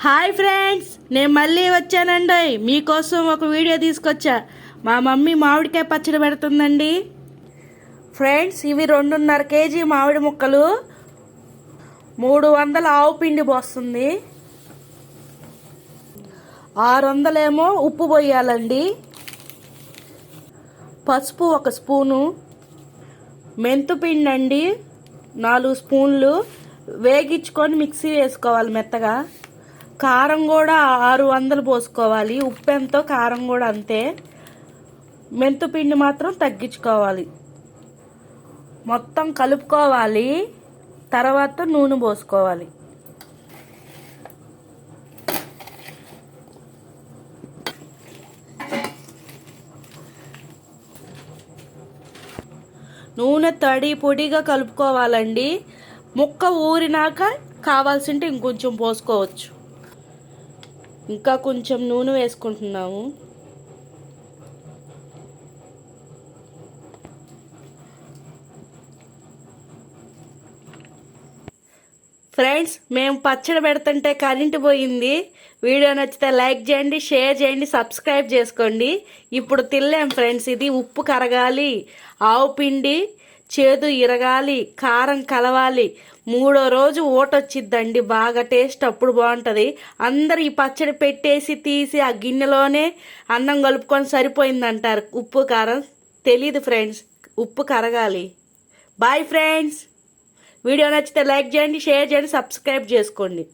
Hi friends, నేను మళ్ళీ వచ్చానండి. మీకోసం ఒక వీడియో తీసుకొచ్చా. మా మమ్మీ మామిడికాయ పచ్చడి పెడుతుందండి. ఫ్రెండ్స్, ఇవి 2.5 కేజీ మామిడి ముక్కలు, 300 ఆవు పిండి పోస్తుంది, 600 ఏమో ఉప్పు పోయాలండి, పసుపు 1 స్పూను, మెంతుపిండి అండి 4 స్పూన్లు వేగించుకొని మిక్సీ వేసుకోవాలి మెత్తగా. కారం కూడా 600 పోసుకోవాలి. ఉప్పు ఎంతో కారం కూడా అంతే. మెంతుపిండి మాత్రం తగ్గించుకోవాలి. మొత్తం కలుపుకోవాలి. తర్వాత నూనె పోసుకోవాలి. నూనె తడి పొడిగా కలుపుకోవాలండి. ముక్క ఊరినాక కావాల్సింటే ఇంకొంచెం పోసుకోవచ్చు. ఇంకా కొంచెం నూనె వేసుకుంటున్నాము. ఫ్రెండ్స్, మేము పచ్చడి పెడుతుంటే కరెంటు పోయింది. వీడియో నచ్చితే లైక్ చేయండి, షేర్ చేయండి, సబ్స్క్రైబ్ చేసుకోండి. ఇప్పుడు తినలేం ఫ్రెండ్స్. ఇది ఉప్పు కరగాలి, ఆవు పిండి చేదు ఇరగాలి, కారం కలవాలి. 3వ రోజు ఊటొచ్చిద్దండి. బాగా టేస్ట్ అప్పుడు బాగుంటుంది. అందరు ఈ పచ్చడి పెట్టేసి తీసి ఆ గిన్నెలోనే అన్నం కలుపుకొని సరిపోయిందంటారు. ఉప్పు కారం తెలీదు ఫ్రెండ్స్. ఉప్పు కరగాలి. Bye friends. వీడియో నచ్చితే లైక్ చేయండి, షేర్ చేయండి, సబ్స్క్రైబ్ చేసుకోండి.